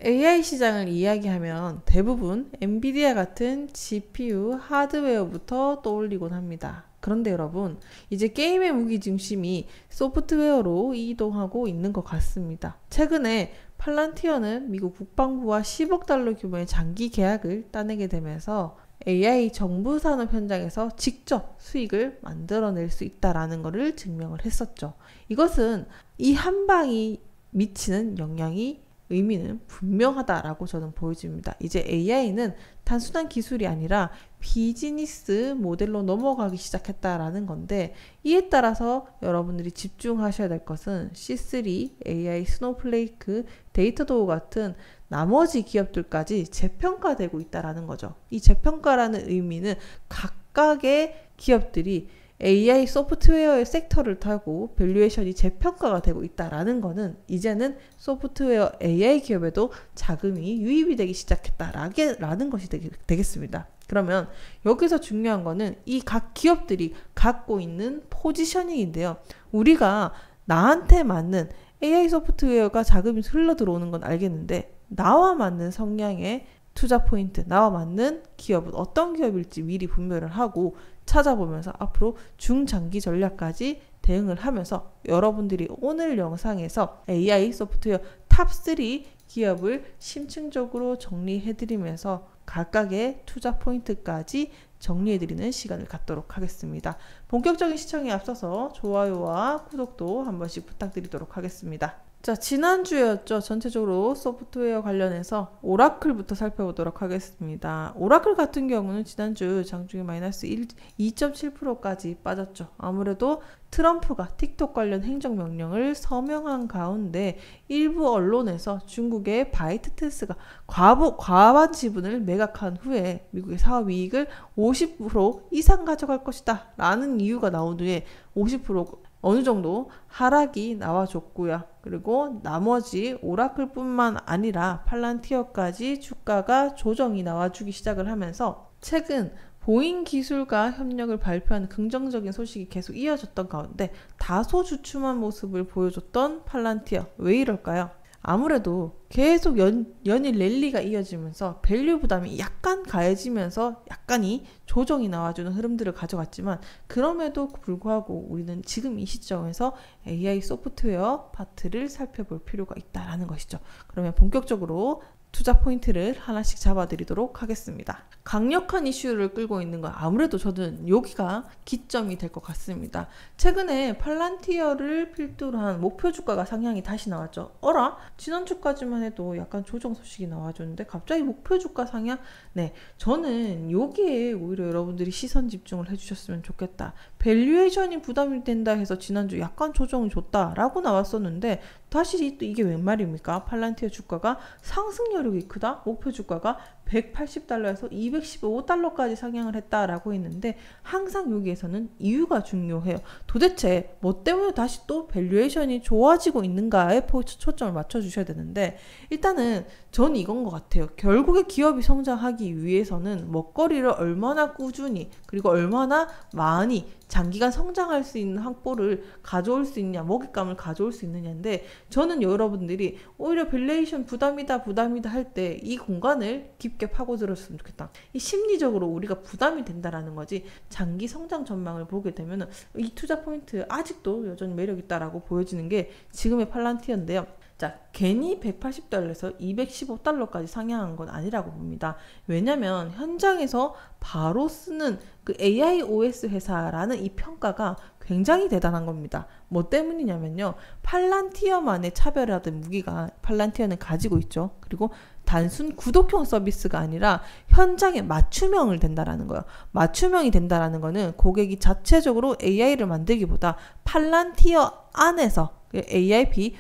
AI 시장을 이야기하면 대부분 엔비디아 같은 GPU 하드웨어부터 떠올리곤 합니다. 그런데 여러분, 이제 게임의 무게중심이 소프트웨어로 이동하고 있는 것 같습니다. 최근에 팔란티어는 미국 국방부와 10억 달러 규모의 장기 계약을 따내게 되면서 AI 정부 산업 현장에서 직접 수익을 만들어낼 수 있다는 것을 증명을 했었죠. 이것은 이 한 방이 미치는 영향이 의미는 분명하다라고 저는 보여집니다. 이제 AI는 단순한 기술이 아니라 비즈니스 모델로 넘어가기 시작했다라는 건데, 이에 따라서 여러분들이 집중하셔야 될 것은 C3, AI, 스노우플레이크, 데이터도우 같은 나머지 기업들까지 재평가되고 있다라는 거죠. 이 재평가라는 의미는 각각의 기업들이 AI 소프트웨어의 섹터를 타고 밸류에이션이 재평가가 되고 있다라는 거는 이제는 소프트웨어 AI 기업에도 자금이 유입이 되기 시작했다라는 것이 되겠습니다. 그러면 여기서 중요한 거는 이 각 기업들이 갖고 있는 포지셔닝인데요. 우리가 나한테 맞는 AI 소프트웨어가 자금이 흘러 들어오는 건 알겠는데, 나와 맞는 성향의 투자 포인트, 나와 맞는 기업은 어떤 기업일지 미리 분별을 하고 찾아보면서 앞으로 중장기 전략까지 대응을 하면서 여러분들이 오늘 영상에서 AI 소프트웨어 탑3 기업을 심층적으로 정리해드리면서 각각의 투자 포인트까지 정리해드리는 시간을 갖도록 하겠습니다. 본격적인 시청에 앞서서 좋아요와 구독도 한 번씩 부탁드리도록 하겠습니다. 자, 지난주였죠. 전체적으로 소프트웨어 관련해서 오라클부터 살펴보도록 하겠습니다. 오라클 같은 경우는 지난주 장중에 마이너스 2.7%까지 빠졌죠. 아무래도 트럼프가 틱톡 관련 행정명령을 서명한 가운데 일부 언론에서 중국의 바이트댄스가 과반 지분을 매각한 후에 미국의 사업이익을 50% 이상 가져갈 것이다 라는 이유가 나온 후에 50% 어느 정도 하락이 나와줬고요. 그리고 나머지 오라클뿐만 아니라 팔란티어까지 주가가 조정이 나와주기 시작을 하면서 최근 보잉 기술과 협력을 발표하는 긍정적인 소식이 계속 이어졌던 가운데 다소 주춤한 모습을 보여줬던 팔란티어. 왜 이럴까요? 아무래도 계속 연일 랠리가 이어지면서 밸류 부담이 약간 가해지면서 약간이 조정이 나와주는 흐름들을 가져갔지만, 그럼에도 불구하고 우리는 지금 이 시점에서 AI 소프트웨어 파트를 살펴볼 필요가 있다는 것이죠. 그러면 본격적으로 투자 포인트를 하나씩 잡아드리도록 하겠습니다. 강력한 이슈를 끌고 있는 건 아무래도 저는 여기가 기점이 될 것 같습니다. 최근에 팔란티어를 필두로 한 목표 주가가 상향이 다시 나왔죠. 어라? 지난주까지만 해도 약간 조정 소식이 나와줬는데 갑자기 목표 주가 상향? 네, 저는 여기에 오히려 여러분들이 시선 집중을 해주셨으면 좋겠다. 밸류에이션이 부담이 된다 해서 지난주 약간 조정을 줬다라고 나왔었는데 다시 또 이게 웬 말입니까? 팔란티어 주가가 상승 여력이 크다? 목표 주가가 180달러에서 215달러까지 상향을 했다라고 했는데, 항상 여기에서는 이유가 중요해요. 도대체 뭐 때문에 다시 또 밸류에이션이 좋아지고 있는가에 초점을 맞춰주셔야 되는데, 일단은 전 이건 것 같아요. 결국에 기업이 성장하기 위해서는 먹거리를 얼마나 꾸준히 그리고 얼마나 많이 장기간 성장할 수 있는 확보를 가져올 수 있냐, 먹잇감을 가져올 수 있느냐인데, 저는 여러분들이 오히려 밸류에이션 부담이다 할 때 이 공간을 깊게 파고들었으면 좋겠다. 이 심리적으로 우리가 부담이 된다라는 거지, 장기 성장 전망을 보게 되면 이 투자 포인트 아직도 여전히 매력 있다라고 보여지는 게 지금의 팔란티어인데요. 자, 괜히 180달러에서 215달러까지 상향한 건 아니라고 봅니다. 왜냐면 현장에서 바로 쓰는 그 AIOS 회사라는 이 평가가 굉장히 대단한 겁니다. 뭐 때문이냐면요, 팔란티어만의 차별화된 무기가 팔란티어는 가지고 있죠. 그리고 단순 구독형 서비스가 아니라 현장에 맞춤형을 된다라는 거예요. 맞춤형이 된다라는 거는 고객이 자체적으로 AI를 만들기보다 팔란티어 안에서 AIP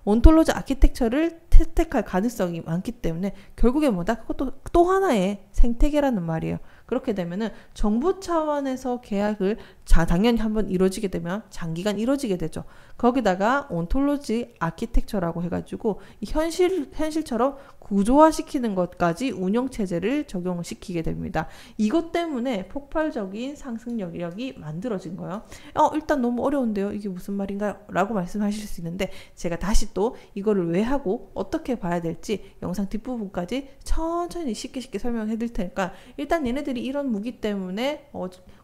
온톨로지 아키텍처를 채택할 가능성이 많기 때문에 결국에 뭐다? 그것도 또 하나의 생태계라는 말이에요. 그렇게 되면은 정부 차원에서 계약을 당연히 한번 이루어지게 되면 장기간 이루어지게 되죠. 거기다가 온톨로지 아키텍처라고 해가지고 이 현실처럼 구조화시키는 것까지 운영체제를 적용시키게 됩니다. 이것 때문에 폭발적인 상승력이 만들어진 거예요. 일단 너무 어려운데요. 이게 무슨 말인가요? 라고 말씀하실 수 있는데 제가 다시 또 이거를 왜 하고 어떻게 봐야 될지 영상 뒷부분까지 천천히 쉽게 설명해 드릴 테니까 일단 얘네들이 이런 무기 때문에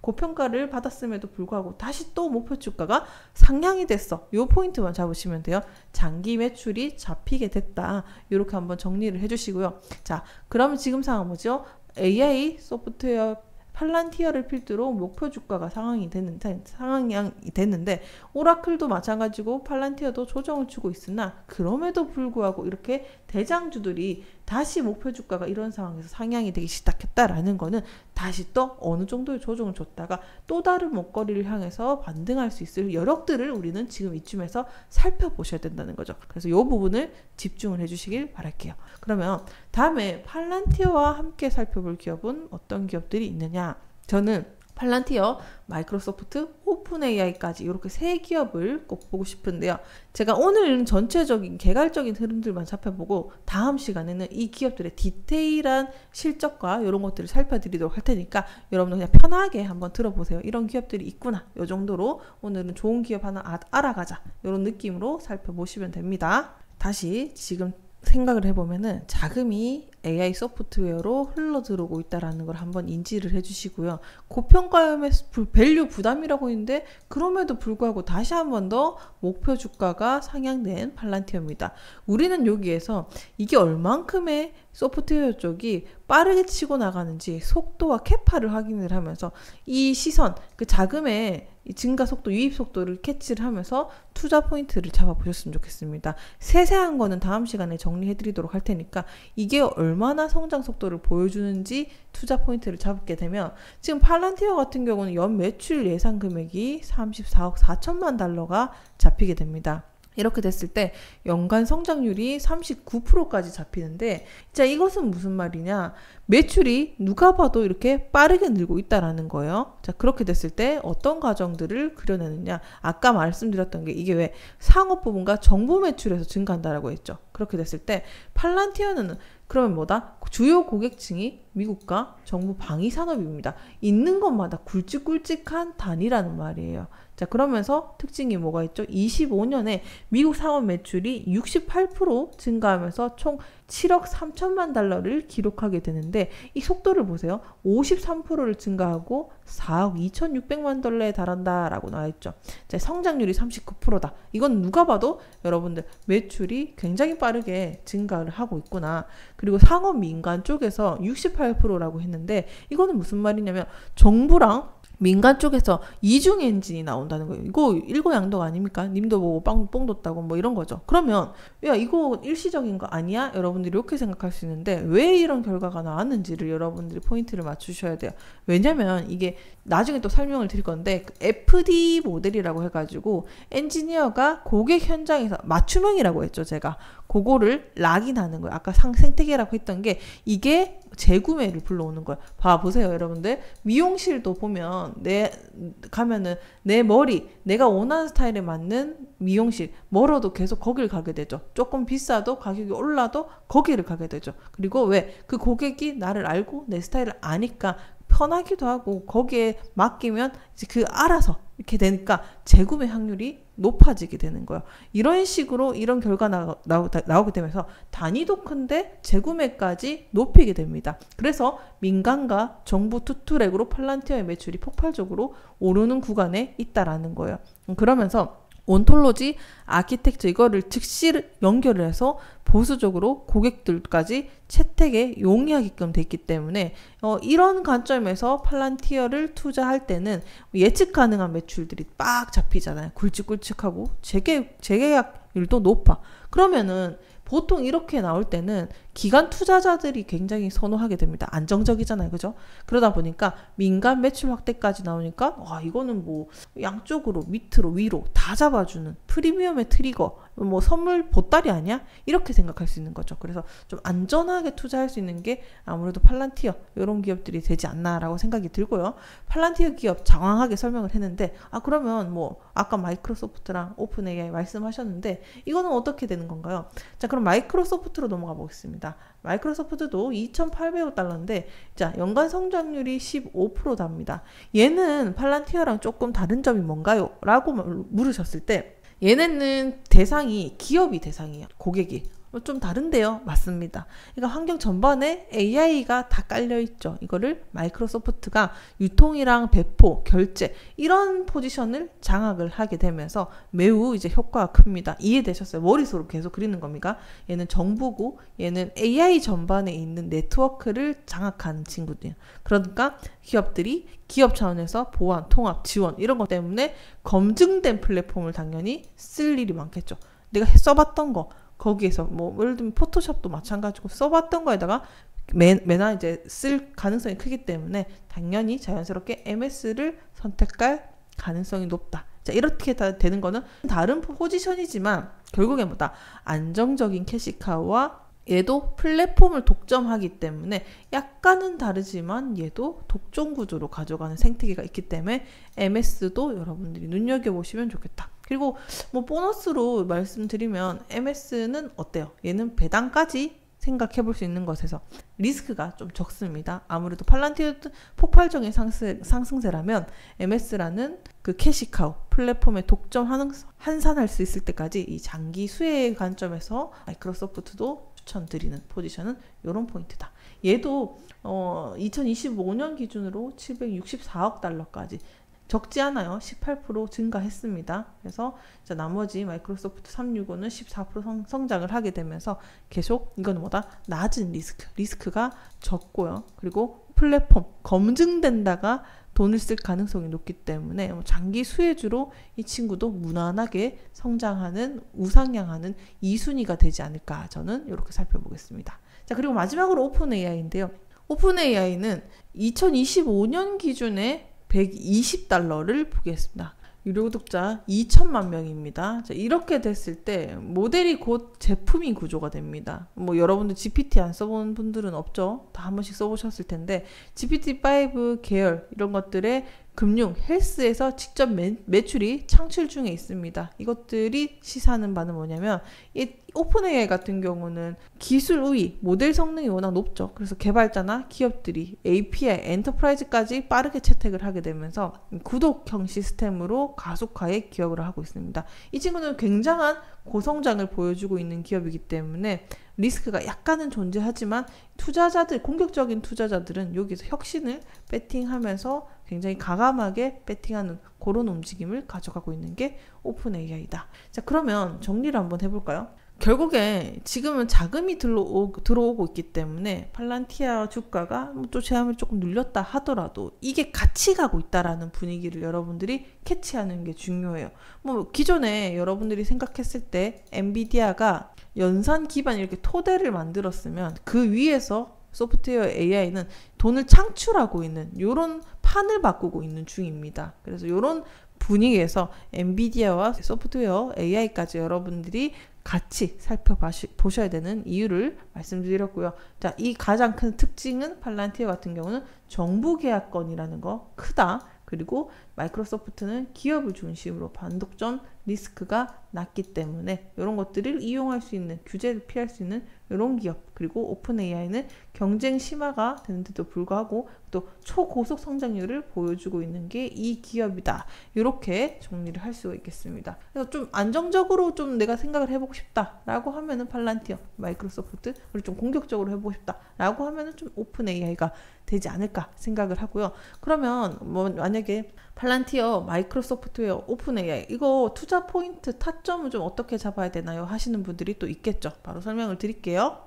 고평가를 받았음에도 불구하고 다시 또 목표 주가가 상향이 됐어. 요 포인트만 잡으시면 돼요. 장기 매출이 잡히게 됐다. 이렇게 한번 정리를 해주시고요. 자, 그러면 지금 상황 뭐죠? AI 소프트웨어 팔란티어를 필두로 목표 주가가 상향이 됐는데 오라클도 마찬가지고 팔란티어도 조정을 주고 있으나 그럼에도 불구하고 이렇게 대장주들이 다시 목표 주가가 이런 상황에서 상향이 되기 시작했다라는 거는 다시 또 어느 정도의 조정을 줬다가 또 다른 먹거리를 향해서 반등할 수 있을 여력들을 우리는 지금 이쯤에서 살펴보셔야 된다는 거죠. 그래서 이 부분을 집중을 해주시길 바랄게요. 그러면 다음에 팔란티어와 함께 살펴볼 기업은 어떤 기업들이 있느냐? 저는 팔란티어, 마이크로소프트, 오픈 AI까지 이렇게 세 기업을 꼭 보고 싶은데요. 제가 오늘은 전체적인 개괄적인 흐름들만 살펴보고 다음 시간에는 이 기업들의 디테일한 실적과 이런 것들을 살펴드리도록 할 테니까 여러분들 그냥 편하게 한번 들어보세요. 이런 기업들이 있구나. 이 정도로 오늘은 좋은 기업 하나 알아가자. 이런 느낌으로 살펴보시면 됩니다. 다시 지금 생각을 해보면은 자금이 AI 소프트웨어로 흘러들어오고 있다는 걸 한번 인지를 해주시고요. 고평가염의 밸류 부담이라고 있는데 그럼에도 불구하고 다시 한 번 더 목표 주가가 상향된 팔란티어입니다. 우리는 여기에서 이게 얼만큼의 소프트웨어 쪽이 빠르게 치고 나가는지 속도와 캐파를 확인을 하면서 이 시선, 그 자금의 증가 속도, 유입 속도를 캐치를 하면서 투자 포인트를 잡아보셨으면 좋겠습니다. 세세한 거는 다음 시간에 정리해드리도록 할 테니까 이게 얼마나 성장 속도를 보여주는지 투자 포인트를 잡게 되면 지금 팔란티어 같은 경우는 연 매출 예상 금액이 34억 4천만 달러가 잡히게 됩니다. 이렇게 됐을 때 연간 성장률이 39%까지 잡히는데 자, 이것은 무슨 말이냐? 매출이 누가 봐도 이렇게 빠르게 늘고 있다라는 거예요. 자, 그렇게 됐을 때 어떤 과정들을 그려내느냐? 아까 말씀드렸던 게 이게 왜 상업 부분과 정부 매출에서 증가한다라고 했죠. 그렇게 됐을 때 팔란티어는 그러면 뭐다? 주요 고객층이 미국과 정부 방위 산업입니다. 있는 것마다 굵직굵직한 단위라는 말이에요. 자, 그러면서 특징이 뭐가 있죠? 25년에 미국 상업 매출이 68% 증가하면서 총 7억 3천만 달러를 기록하게 되는데 이 속도를 보세요. 53%를 증가하고 4억 2,600만 달러에 달한다라고 나와있죠. 자, 성장률이 39%다. 이건 누가 봐도 여러분들 매출이 굉장히 빠르게 증가를 하고 있구나. 그리고 상업 민간 쪽에서 68%라고 했는데 이거는 무슨 말이냐면 정부랑 민간 쪽에서 이중 엔진이 나온다는 거예요. 이거 일거양득 아닙니까? 님도 보고 뽕 뒀다고 뭐 이런 거죠. 그러면 야, 이거 일시적인 거 아니야? 여러분들이 이렇게 생각할 수 있는데 왜 이런 결과가 나왔는지를 여러분들이 포인트를 맞추셔야 돼요. 왜냐면 이게 나중에 또 설명을 드릴 건데 FD 모델이라고 해가지고 엔지니어가 고객 현장에서 맞춤형이라고 했죠. 제가 그거를 락인하는 거예요. 아까 생태계라고 했던 게 이게 재구매를 불러오는 거예요. 봐보세요, 여러분들. 미용실도 보면 가면은 내 머리, 내가 원하는 스타일에 맞는 미용실, 멀어도 계속 거기를 가게 되죠. 조금 비싸도 가격이 올라도 거기를 가게 되죠. 그리고 왜? 그 고객이 나를 알고 내 스타일을 아니까 편하기도 하고 거기에 맡기면 이제 그 알아서 이렇게 되니까 재구매 확률이 높아지게 되는 거예요. 이런 식으로 이런 결과 나오게 되면서 단위도 큰데 재구매까지 높이게 됩니다. 그래서 민간과 정부 투트랙으로 팔란티어의 매출이 폭발적으로 오르는 구간에 있다라는 거예요. 그러면서 온톨로지 아키텍처 이거를 즉시 연결을 해서 보수적으로 고객들까지 채택에 용이하게끔 됐기 때문에 이런 관점에서 팔란티어를 투자할 때는 예측 가능한 매출들이 빡 잡히잖아요. 굵직굵직하고 재계약률도 높아. 그러면은 보통 이렇게 나올 때는 기관 투자자들이 굉장히 선호하게 됩니다. 안정적이잖아요. 그죠? 그러다 보니까 민간 매출 확대까지 나오니까 와, 이거는 뭐 양쪽으로 밑으로 위로 다 잡아주는 프리미엄의 트리거 뭐 선물 보따리 아니야? 이렇게 생각할 수 있는 거죠. 그래서 좀 안전하게 투자할 수 있는 게 아무래도 팔란티어 이런 기업들이 되지 않나라고 생각이 들고요. 팔란티어 기업 장황하게 설명을 했는데 그러면 뭐 아까 마이크로소프트랑 오픈 AI 말씀하셨는데 이거는 어떻게 되는 건가요? 자, 그럼 마이크로소프트로 넘어가 보겠습니다. 마이크로소프트도 2,800억 달러인데 자, 연간 성장률이 15%답니다. 얘는 팔란티어랑 조금 다른 점이 뭔가요? 라고 물으셨을 때 얘네는 대상이 기업이 대상이에요. 고객이. 좀 다른데요. 맞습니다. 그러니까 환경 전반에 AI가 다 깔려있죠. 이거를 마이크로소프트가 유통이랑 배포, 결제 이런 포지션을 장악을 하게 되면서 매우 이제 효과가 큽니다. 이해되셨어요? 머릿속으로 계속 그리는 겁니까? 얘는 정부고 얘는 AI 전반에 있는 네트워크를 장악하는 친구들. 그러니까 기업들이 기업 차원에서 보안, 통합, 지원 이런 것 때문에 검증된 플랫폼을 당연히 쓸 일이 많겠죠. 내가 써봤던 거 거기에서 뭐 예를 들면 포토샵도 마찬가지고 써봤던 거에다가 매나 이제 쓸 가능성이 크기 때문에 당연히 자연스럽게 MS를 선택할 가능성이 높다. 자, 이렇게 다 되는 거는 다른 포지션이지만 결국엔 뭐다? 안정적인 캐시카우와 얘도 플랫폼을 독점하기 때문에 약간은 다르지만 얘도 독점 구조로 가져가는 생태계가 있기 때문에 MS도 여러분들이 눈여겨보시면 좋겠다. 그리고 뭐 보너스로 말씀드리면 MS는 어때요? 얘는 배당까지 생각해 볼 수 있는 것에서 리스크가 좀 적습니다. 아무래도 팔란티어 폭발적인 상승세라면 MS라는 그 캐시카우 플랫폼에 독점 한산할 수 있을 때까지 이 장기 수혜의 관점에서 마이크로소프트도 추천드리는 포지션은 이런 포인트다. 얘도 2025년 기준으로 764억 달러까지 적지 않아요. 18% 증가했습니다. 그래서 나머지 마이크로소프트 365는 14% 성장을 하게 되면서 계속 이건 뭐다? 낮은 리스크가 적고요. 그리고 플랫폼 검증된다가 돈을 쓸 가능성이 높기 때문에 장기 수혜주로 이 친구도 무난하게 성장하는 우상향하는 2순위가 되지 않을까 저는 이렇게 살펴보겠습니다. 자, 그리고 마지막으로 오픈 AI인데요. 오픈 AI는 2025년 기준에 120달러를 보겠습니다. 유료 구독자 2천만 명입니다. 자, 이렇게 됐을 때 모델이 곧 제품이 구조가 됩니다. 뭐 여러분들 GPT 안 써본 분들은 없죠. 다 한 번씩 써보셨을 텐데 GPT-5 계열 이런 것들의 금융, 헬스에서 직접 매출이 창출 중에 있습니다. 이것들이 시사하는 바는 뭐냐면 이 오픈 AI 같은 경우는 기술 우위, 모델 성능이 워낙 높죠. 그래서 개발자나 기업들이 API, 엔터프라이즈까지 빠르게 채택을 하게 되면서 구독형 시스템으로 가속화에 기여를 하고 있습니다. 이 친구는 굉장한 고성장을 보여주고 있는 기업이기 때문에 리스크가 약간은 존재하지만 공격적인 투자자들은 여기서 혁신을 배팅하면서 굉장히 과감하게 배팅하는 그런 움직임을 가져가고 있는 게 오픈 AI다. 자, 그러면 정리를 한번 해볼까요? 결국에 지금은 자금이 들어오고 있기 때문에 팔란티아 주가가 또 제한을 조금 눌렸다 하더라도 이게 같이 가고 있다라는 분위기를 여러분들이 캐치하는 게 중요해요. 뭐 기존에 여러분들이 생각했을 때 엔비디아가 연산 기반 이렇게 토대를 만들었으면 그 위에서 소프트웨어 AI는 돈을 창출하고 있는 이런 판을 바꾸고 있는 중입니다. 그래서 이런 분위기에서 엔비디아와 소프트웨어 AI까지 여러분들이 같이 살펴보셔야 되는 이유를 말씀드렸고요. 자, 이 가장 큰 특징은 팔란티어 같은 경우는 정부 계약권이라는 거 크다. 그리고 마이크로소프트는 기업을 중심으로 반독점 리스크가 낮기 때문에 이런 것들을 이용할 수 있는, 규제를 피할 수 있는 이런 기업, 그리고 오픈 AI는 경쟁 심화가 되는데도 불구하고 또 초고속 성장률을 보여주고 있는 게 이 기업이다. 이렇게 정리를 할 수가 있겠습니다. 그래서 좀 안정적으로 좀 내가 생각을 해보고 싶다라고 하면은 팔란티어, 마이크로소프트, 그리고 좀 공격적으로 해보고 싶다라고 하면은 좀 오픈 AI가 되지 않을까 생각을 하고요. 그러면 뭐 만약에 팔란티어, 마이크로소프트웨어, 오픈 AI 이거 투자 포인트 타점을 좀 어떻게 잡아야 되나요? 하시는 분들이 또 있겠죠. 바로 설명을 드릴게요.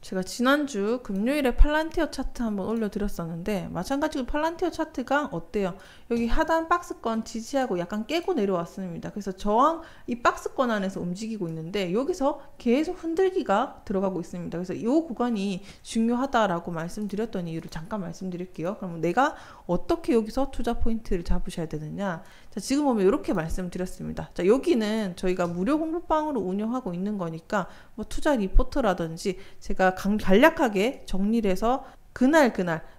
제가 지난주 금요일에 팔란티어 차트 한번 올려드렸었는데 마찬가지로 팔란티어 차트가 어때요? 여기 하단 박스권 지지하고 약간 깨고 내려왔습니다. 그래서 저항 이 박스권 안에서 움직이고 있는데 여기서 계속 흔들기가 들어가고 있습니다. 그래서 이 구간이 중요하다라고 말씀드렸던 이유를 잠깐 말씀드릴게요. 그럼 내가 어떻게 여기서 투자 포인트를 잡으셔야 되느냐? 자, 지금 보면 이렇게 말씀드렸습니다. 자, 여기는 저희가 무료 공부방으로 운영하고 있는 거니까 뭐 투자 리포트라든지 제가 간략하게 정리를 해서 그날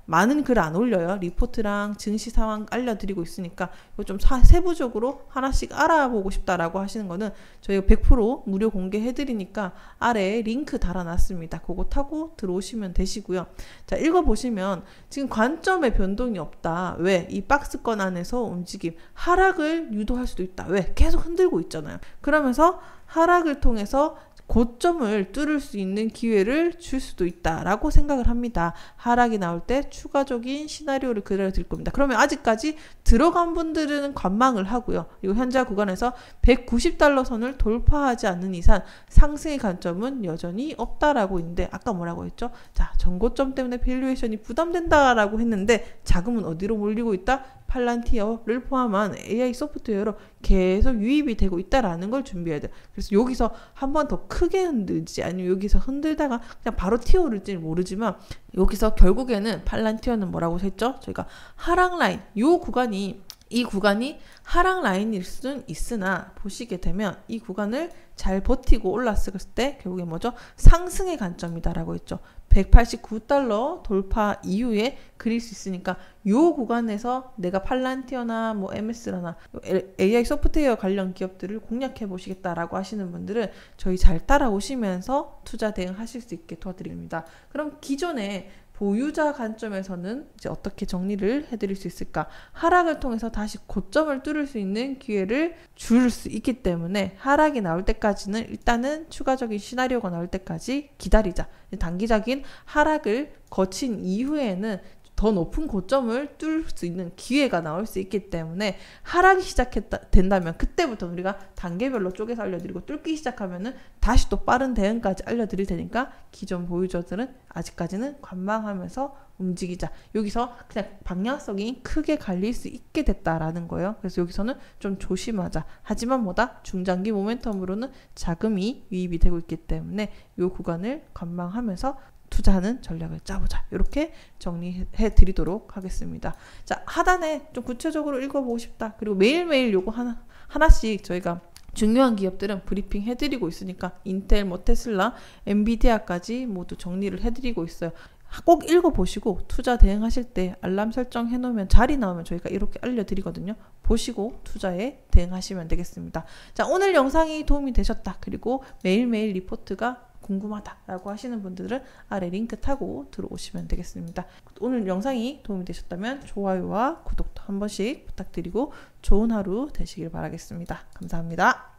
많은 글 안 올려요. 리포트랑 증시 상황 알려드리고 있으니까 이거 좀 세부적으로 하나씩 알아보고 싶다라고 하시는 거는 저희가 100% 무료 공개해드리니까 아래에 링크 달아놨습니다. 그거 타고 들어오시면 되시고요. 자, 읽어보시면 지금 관점에 변동이 없다. 왜? 이 박스권 안에서 움직임 하락을 유도할 수도 있다. 왜? 계속 흔들고 있잖아요. 그러면서 하락을 통해서 고점을 뚫을 수 있는 기회를 줄 수도 있다라고 생각을 합니다. 하락이 나올 때 추가적인 시나리오를 그대로 드릴 겁니다. 그러면 아직까지 들어간 분들은 관망을 하고요. 그리고 현재 구간에서 190달러 선을 돌파하지 않는 이상 상승의 관점은 여전히 없다라고 있는데 아까 뭐라고 했죠? 자, 전고점 때문에 밸류에이션이 부담된다라고 했는데 자금은 어디로 몰리고 있다? 팔란티어를 포함한 AI 소프트웨어로 계속 유입이 되고 있다라는 걸 준비해야 돼요. 그래서 여기서 한 번 더 크게 흔들지 아니면 여기서 흔들다가 그냥 바로 튀어오를지 모르지만 여기서 결국에는 팔란티어는 뭐라고 했죠? 저희가 하락 라인 이 구간이 하락 라인일 수는 있으나 보시게 되면 이 구간을 잘 버티고 올랐을 때 결국에 뭐죠? 상승의 관점이다라고 했죠. 189달러 돌파 이후에 그릴 수 있으니까 이 구간에서 내가 팔란티어나 뭐 MS라나 AI 소프트웨어 관련 기업들을 공략해 보시겠다라고 하시는 분들은 저희 잘 따라오시면서 투자 대응하실 수 있게 도와드립니다. 그럼 기존에 보유자 관점에서는 이제 어떻게 정리를 해드릴 수 있을까? 하락을 통해서 다시 고점을 뚫을 수 있는 기회를 줄 수 있기 때문에 하락이 나올 때까지는 일단은 추가적인 시나리오가 나올 때까지 기다리자. 단기적인 하락을 거친 이후에는 더 높은 고점을 뚫을 수 있는 기회가 나올 수 있기 때문에 하락이 된다면 그때부터 우리가 단계별로 쪼개서 알려드리고 뚫기 시작하면은 다시 또 빠른 대응까지 알려드릴 테니까 기존 보유자들은 아직까지는 관망하면서 움직이자. 여기서 그냥 방향성이 크게 갈릴 수 있게 됐다라는 거예요. 그래서 여기서는 좀 조심하자. 하지만 뭐다? 중장기 모멘텀으로는 자금이 유입이 되고 있기 때문에 이 구간을 관망하면서 투자하는 전략을 짜보자. 이렇게 정리해 드리도록 하겠습니다. 자, 하단에 좀 구체적으로 읽어보고 싶다. 그리고 매일매일 요거 하나씩 저희가 중요한 기업들은 브리핑 해드리고 있으니까 인텔, 뭐 테슬라, 엔비디아까지 모두 정리를 해드리고 있어요. 꼭 읽어보시고 투자 대응하실 때 알람 설정 해놓으면 자리 나오면 저희가 이렇게 알려드리거든요. 보시고 투자에 대응하시면 되겠습니다. 자, 오늘 영상이 도움이 되셨다. 그리고 매일매일 리포트가 궁금하다라고 하시는 분들은 아래 링크 타고 들어오시면 되겠습니다. 오늘 영상이 도움이 되셨다면 좋아요와 구독도 한 번씩 부탁드리고 좋은 하루 되시길 바라겠습니다. 감사합니다.